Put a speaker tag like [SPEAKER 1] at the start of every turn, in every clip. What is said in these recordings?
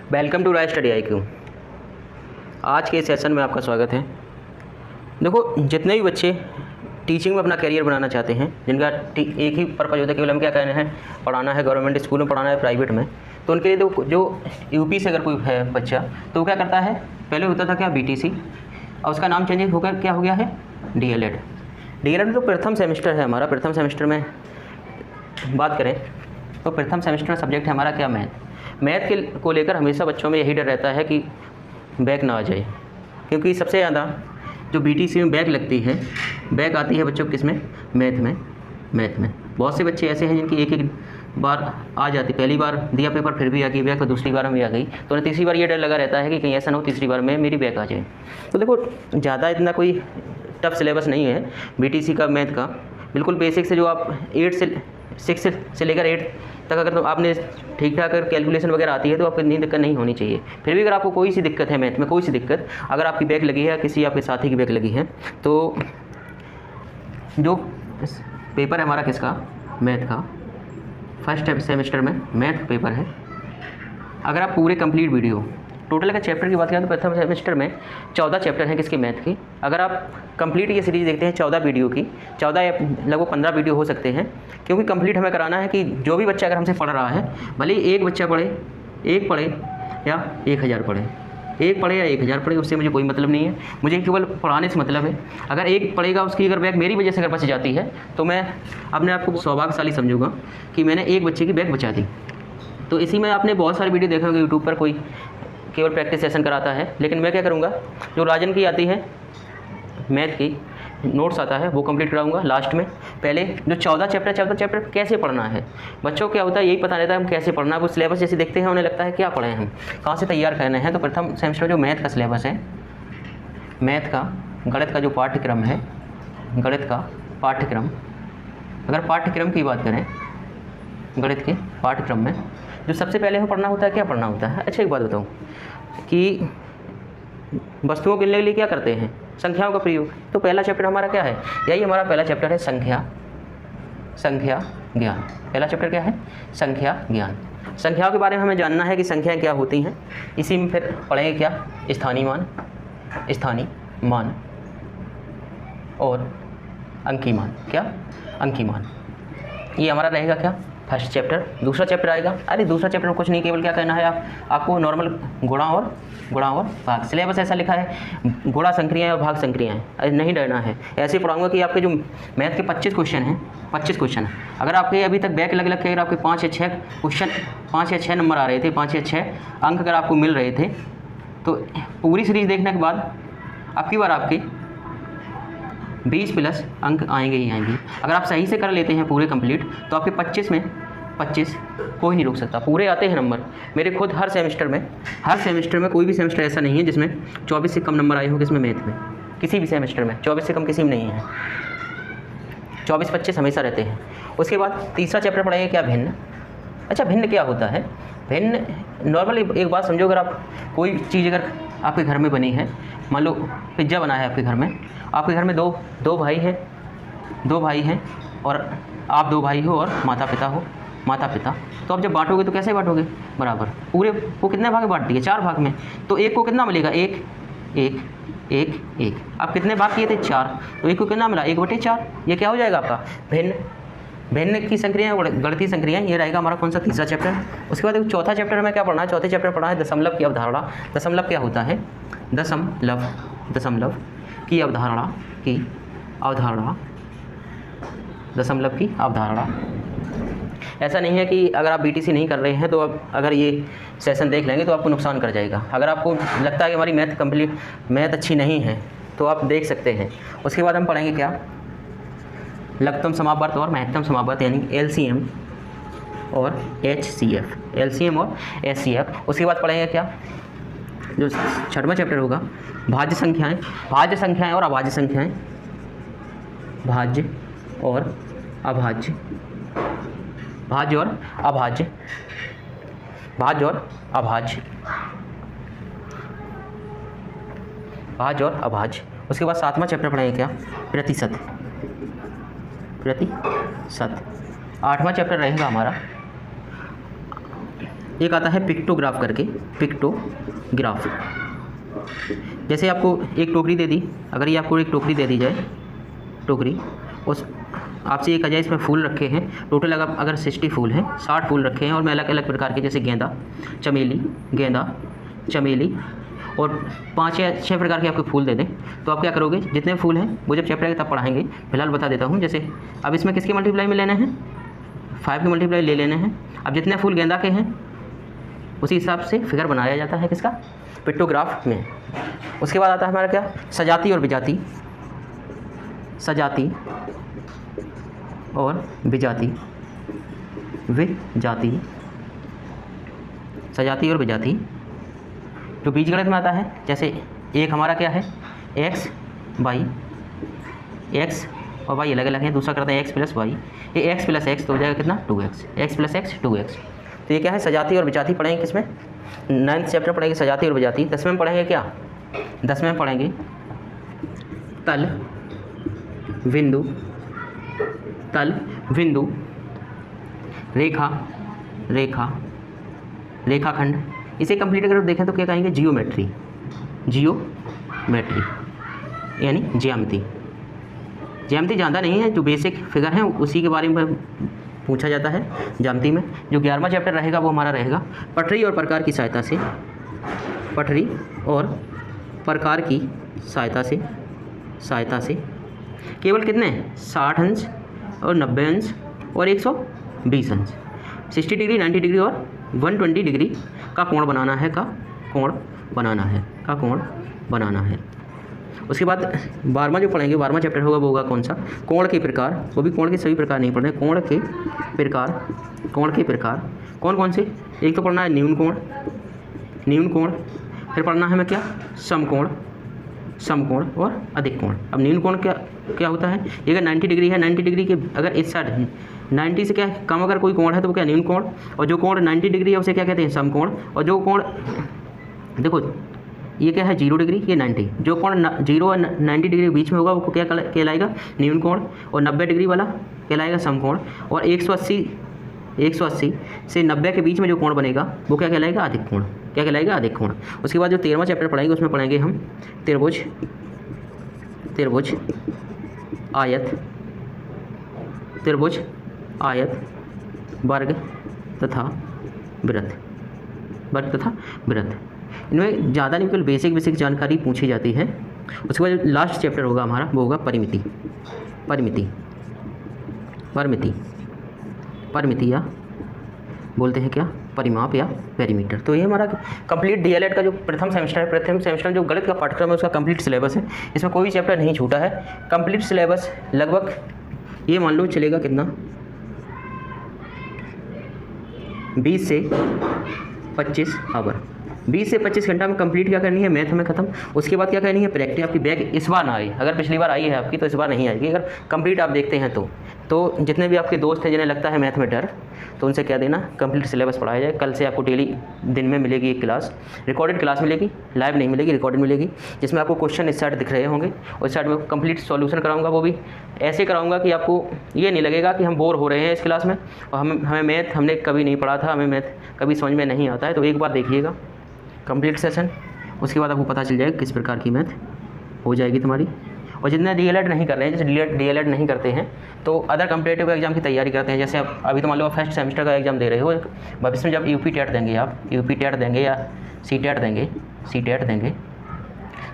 [SPEAKER 1] Welcome to rise study IQ। आज के session में आपका स्वागत है। देखो, जितने भी बच्चे टीचिंग में अपना करियर बनाना चाहते हैं, जिनका एक ही पर्पज़ होता है केवल हम क्या कहना है, पढ़ाना है, गवर्नमेंट स्कूल में पढ़ाना है, प्राइवेट में, तो उनके लिए जो यूपी से अगर कोई है बच्चा तो वो क्या करता है, पहले होता था क्या BTC, और उसका नाम चेंज होकर क्या हो गया है DLED तो प्रथम सेमेस्टर है हमारा। प्रथम सेमेस्टर में बात करें तो प्रथम सेमेस्टर में सब्जेक्ट है हमारा क्या, मैथ के को लेकर हमेशा बच्चों में यही डर रहता है कि बैक ना आ जाए, क्योंकि सबसे ज़्यादा जो BTC में बैक लगती है, बैक आती है बच्चों किस में, मैथ में। बहुत से बच्चे ऐसे हैं जिनकी एक बार आ जाती, पहली बार दिया पेपर फिर भी आ गई बैक, तो दूसरी बार में भी आ गई, तो उन्हें तीसरी बार ये डर लगा रहता है कि कहीं ऐसा ना हो तीसरी बार में मेरी बैक आ जाए। तो देखो, ज़्यादा इतना कोई टफ सिलेबस नहीं है BTC का, मैथ का। बिल्कुल बेसिक से जो आप 6 से लेकर 8 तक अगर तो आपने ठीक ठाक अगर कैलकुलेशन वगैरह आती है तो आपको इतनी दिक्कत नहीं होनी चाहिए। फिर भी अगर आपको कोई सी दिक्कत है मैथ में, कोई सी दिक्कत अगर आपकी बैक लगी है या किसी आपके साथी की बैक लगी है, तो जो पेपर है हमारा किसका, मैथ का, फर्स्ट सेमेस्टर में मैथ पेपर है। अगर आप पूरे कंप्लीट वीडियो टोटल का चैप्टर की बात करें तो प्रथम सेमेस्टर में 14 चैप्टर हैं किसके, मैथ की। अगर आप कंप्लीट ये सीरीज़ देखते हैं 14 वीडियो की, 14 या लगभग 15 वीडियो हो सकते हैं, क्योंकि कंप्लीट हमें कराना है कि जो भी बच्चा अगर हमसे पढ़ रहा है, भले ही एक बच्चा पढ़े, एक पढ़े या 1000 पढ़े, एक पढ़े या 1000 पढ़े, उससे मुझे कोई मतलब नहीं है। मुझे केवल पढ़ाने से मतलब है। अगर एक पढ़ेगा उसकी अगर बैक मेरी वजह से अगर बच जाती है तो मैं अपने आप को सौभाग्यशाली समझूंगा कि मैंने एक बच्चे की बैक बचा दी। तो इसी में आपने बहुत सारी वीडियो देखे होंगे यूट्यूब पर, कोई केवल प्रैक्टिस सेशन कराता है, लेकिन मैं क्या करूँगा, जो राजन की आती है मैथ की नोट्स आता है वो कंप्लीट कराऊंगा लास्ट में। पहले जो 14 चैप्टर कैसे पढ़ना है, बच्चों को क्या होता है यही पता रहता है हम कैसे पढ़ना है। वो सिलेबस जैसे देखते हैं उन्हें लगता है क्या पढ़े हम, कहाँ से तैयार करने हैं। तो प्रथम सेमेस्टर जो मैथ का सिलेबस है, मैथ का गणित का जो पाठ्यक्रम है, गणित का पाठ्यक्रम, अगर पाठ्यक्रम की बात करें गणित के पाठ्यक्रम में जो सबसे पहले हमें पढ़ना होता है, क्या पढ़ना होता है। अच्छा एक बात बताऊँ कि वस्तुओं के लिए क्या करते हैं, संख्याओं का प्रयोग। तो पहला चैप्टर हमारा क्या है, यही हमारा पहला चैप्टर है, संख्या ज्ञान। पहला चैप्टर क्या है, संख्या ज्ञान। संख्याओं के बारे में हमें जानना है कि संख्याएं क्या होती हैं। इसी में फिर पढ़ेंगे क्या, स्थानीय मान और अंकी मान। क्या, अंकी मान। ये हमारा रहेगा क्या, फर्स्ट चैप्टर। दूसरा चैप्टर आएगा, अरे दूसरा चैप्टर में कुछ नहीं, केवल क्या करना है आपको नॉर्मल गुणा और भाग। सिलेबस ऐसा लिखा है गुणा संक्रियाएं और भाग संक्रियाएं, अरे नहीं डरना है। ऐसे पढ़ाऊंगा कि आपके जो मैथ के 25 क्वेश्चन हैं, 25 क्वेश्चन अगर आपके अभी तक बैक लग के अगर आपके 5 या 6 क्वेश्चन, 5 या 6 नंबर आ रहे थे, 5 या 6 अंक अगर आपको मिल रहे थे, तो पूरी सीरीज़ देखने के बाद आपकी बार आपके 20+ अंक आएंगे ही आएंगे। अगर आप सही से कर लेते हैं पूरे कंप्लीट तो आपके 25 में 25 कोई नहीं रोक सकता, पूरे आते हैं नंबर। मेरे खुद हर सेमेस्टर में कोई भी सेमेस्टर ऐसा नहीं है जिसमें 24 से कम नंबर आए हो, किसमें, मैथ में। किसी भी सेमेस्टर में 24 से कम किसी में नहीं है, 24-25 हमेशा रहते हैं। उसके बाद तीसरा चैप्टर पढ़ेंगे क्या, भिन्न। अच्छा, भिन्न क्या होता है, भिन्न नॉर्मली एक बात समझो, अगर आप कोई चीज़ अगर आपके घर में बनी है, मान लो पिज्ज़ा बना है आपके घर में दो भाई हैं और आप 2 भाई हो और माता पिता। तो आप जब बांटोगे तो कैसे बांटोगे, बराबर। पूरे को कितने भाग में बांट दिए, 4 भाग में। तो एक को कितना मिलेगा, एक। आप कितने भाग किए थे, 4, तो एक को कितना मिला, 1/4। ये क्या हो जाएगा आपका भिन्न की संक्रियाएं और गणितीय संक्रियाएं। ये रहेगा हमारा कौन सा, तीसरा चैप्टर। उसके बाद चौथा चैप्टर में क्या पढ़ना है, चौथे चैप्टर पढ़ना है दशमलव की अवधारणा। दशमलव क्या होता है, दशमलव की अवधारणा। ऐसा नहीं है कि अगर आप BTC नहीं कर रहे हैं तो अब अगर ये सेशन देख लेंगे तो आपको नुकसान कर जाएगा। अगर आपको लगता है कि हमारी मैथ अच्छी नहीं है तो आप देख सकते हैं। उसके बाद हम पढ़ेंगे क्या, लघुत्तम समापवर्त और महत्तम समापवर्त, यानी LCM और HCF। उसके बाद पढ़ेंगे क्या, जो 6वां चैप्टर होगा, भाज्य संख्याएं और अभाज्य संख्याएं। भाज्य और अभाज्य उसके बाद 7वां चैप्टर पढ़ेंगे क्या, प्रतिशत। 8वां चैप्टर रहेगा हमारा एक आता है पिक्टोग्राफ करके, पिक्टोग्राफ। जैसे आपको एक टोकरी दे दी, अगर ये आपको एक टोकरी दे दी जाए, टोकरी, उस आपसे एक अजाइज इसमें फूल रखे हैं, टोटल अगर 60 फूल हैं, 60 फूल रखे हैं और मैं अलग अलग प्रकार के, जैसे गेंदा, चमेली और 5 या 6 प्रकार के आपके फूल दे दें, तो आप क्या करोगे, जितने फूल हैं वो जब चैप्टर आएगा तब पढ़ाएंगे, फिलहाल बता देता हूँ। जैसे अब इसमें किसके मल्टीप्लाई में लेने हैं, 5 के मल्टीप्लाई ले लेने हैं। अब जितने फूल गेंदा के हैं उसी हिसाब से फिगर बनाया जाता है किसका, पिक्टोग्राफ में। उसके बाद आता है हमारा क्या, सजाती और बिजाती, सजाती और बिजाती, सजाती और बिजाती। जो बीजगणित में आता है, जैसे एक हमारा क्या है, एक्स और वाई अलग अलग है, दूसरा करते हैं एक्स प्लस वाई, ये एक्स प्लस एक्स तो हो जाएगा कितना, 2x, x plus x 2x। तो ये क्या है, सजाती और बिजाती पढ़ेंगे किसमें, 9th चैप्टर पढ़ेंगे सजाती और बिजाती। 10वें में पढ़ेंगे क्या, 10वें में पढ़ेंगे तल बिंदु, रेखाखंड। इसे कंप्लीट अगर देखें तो क्या कहेंगे, जियोमेट्री यानी ज्यामिति ज़्यादा नहीं है, जो बेसिक फिगर हैं उसी के बारे में पूछा जाता है ज्यामिति में। जो 11वां चैप्टर रहेगा वो हमारा रहेगा पटरी और प्रकार की सहायता से केवल कितने, 60 अंश और 90 अंश और 120 अंश, 60 डिग्री, 90 डिग्री और 120 डिग्री का कोण बनाना है। उसके बाद 12वां जो पढ़ेंगे, 12वां चैप्टर होगा वो होगा कौन सा, कोण के प्रकार। वो भी कोण के सभी प्रकार नहीं पढ़ने, कोण के प्रकार कौन से, एक तो पढ़ना है न्यून कोण, फिर पढ़ना है हमें क्या, समकोण और अधिक कोण। अब न्यून कोण क्या होता है, ये अगर 90 डिग्री है, 90 डिग्री के अगर इस साइड 90 से क्या कम अगर कोई कोण है तो वो क्या, न्यून कोण, और जो कोण 90 डिग्री है उसे क्या कहते हैं, समकोण। और जो कोण देखो ये क्या है, 0 डिग्री, ये 90, जो कोण 0 और 90 डिग्री के बीच में होगा वो क्या कहलाएगा, न्यून कोण, और 90 डिग्री वाला कहलाएगा समकोण, और 180 से 90 के बीच में जो कोण बनेगा वो क्या कहलाएगा, अधिक कोण। उसके बाद जो 13वां चैप्टर पढ़ेंगे उसमें पढ़ेंगे हम त्रिभुज, आयत, वर्ग तथा वृत्त। इनमें ज़्यादा नहीं, केवल बेसिक जानकारी पूछी जाती है। उसके बाद लास्ट चैप्टर होगा हमारा वो होगा परिमिति या बोलते हैं क्या, परिमाप या पेरीमीटर। तो ये हमारा कंप्लीट डीएलएड का जो प्रथम सेमेस्टर जो गणित का पाठ्यक्रम है उसका कंप्लीट सिलेबस है। इसमें कोई चैप्टर नहीं छूटा है। कंप्लीट सिलेबस लगभग ये मान लो चलेगा कितना, 20 से 25 आवर, 20 से 25 घंटा में कंप्लीट क्या करनी है, मैथ में खत्म। उसके बाद क्या करनी है, प्रैक्टिस। आपकी बैग इस बार ना आई, अगर पिछली बार आई है आपकी तो इस बार नहीं आएगी। अगर कंप्लीट आप देखते हैं तो जितने भी आपके दोस्त हैं जिन्हें लगता है मैथ में डर, तो उनसे कह देना कंप्लीट सिलेबस पढ़ाया जाए। कल से आपको डेली दिन में मिलेगी एक क्लास, रिकॉर्डेड क्लास मिलेगी, लाइव नहीं मिलेगी, रिकॉर्डेड मिलेगी, जिसमें आपको क्वेश्चन इस साइड दिख रहे होंगे। उस साइड में कंप्लीट सॉल्यूशन कराऊंगा, वो भी ऐसे कराऊंगा कि आपको ये नहीं लगेगा कि हम बोर हो रहे हैं इस क्लास में और हमें मैथ हमने कभी नहीं पढ़ा था, हमें मैथ कभी समझ में नहीं आता है। तो एक बार देखिएगा कंप्लीट सेशन, उसके बाद आपको पता चल जाएगा किस प्रकार की मैथ हो जाएगी तुम्हारी। और जितने डीएलएड नहीं कर रहे हैं, जैसे डीएलएड नहीं करते हैं तो अदर कम्पिटेटिव एग्जाम की तैयारी करते हैं, जैसे आप अभी तो मान लो आप फर्स्ट सेमेस्टर का एग्जाम दे रहे हो, भविष्य में जब यूपी टेट देंगे, आप यूपी टेट देंगे या सी टेट देंगे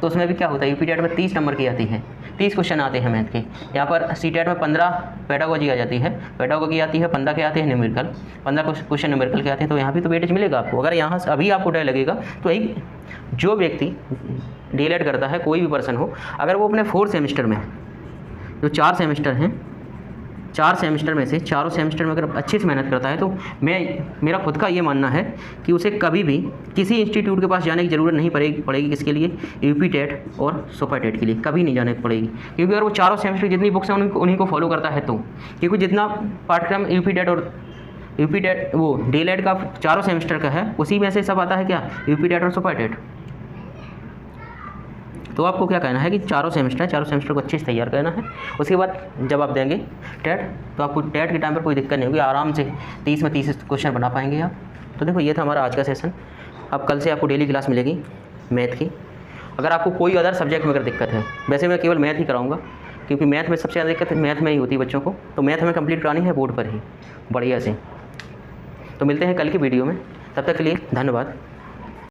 [SPEAKER 1] तो उसमें भी क्या होता है, यूपी टेट में 30 नंबर की आती है, 30 क्वेश्चन आते हैं मैथ के। यहाँ पर सी टेट में 15 पेडागोजी आ जाती है, पेडागोजी आती है, 15 के आते हैं न्यूमेरिकल, 15 क्वेश्चन न्यूमेरिकल के आते हैं। तो यहाँ भी तो वेटेज मिलेगा आपको। अगर यहाँ से अभी आपको डर लगेगा तो एक जो व्यक्ति डीएलएड करता है, कोई भी पर्सन हो, अगर वो अपने 4 सेमेस्टर में जो 4 सेमेस्टर हैं, 4 सेमेस्टर में से चारों सेमेस्टर में अगर अच्छे से मेहनत करता है तो मेरा खुद का ये मानना है कि उसे कभी भी किसी इंस्टीट्यूट के पास जाने की ज़रूरत नहीं पड़ेगी। किसके लिए, यूपी टेट और सुपर टेट के लिए कभी नहीं जाने पड़ेगी। क्योंकि अगर वो चारों सेमेस्टर जितनी बुक्स हैं उन्हीं को फॉलो करता है तो, क्योंकि जितना पाठ्यक्रम यूपी टेट वो डीएलएड का चारों सेमेस्टर का है, उसी में से सब आता है क्या, यूपी टेट और सुपर टेट। तो आपको क्या कहना है कि चारों सेमेस्टर को अच्छे से तैयार करना है। उसके बाद जब आप देंगे टेट तो आपको टेट के टाइम पर कोई दिक्कत नहीं होगी, आराम से 30 में 30 क्वेश्चन बना पाएंगे आप। तो देखो ये था हमारा आज का सेशन। अब कल से आपको डेली क्लास मिलेगी मैथ की। अगर आपको कोई अदर सब्जेक्ट में अगर दिक्कत है, वैसे मैं केवल मैथ ही कराऊंगा क्योंकि मैथ में सबसे ज़्यादा दिक्कत मैथ में ही होती है बच्चों को, तो मैथ हमें कंप्लीट करानी है बोर्ड पर ही बढ़िया से। तो मिलते हैं कल की वीडियो में, तब तक के लिए धन्यवाद।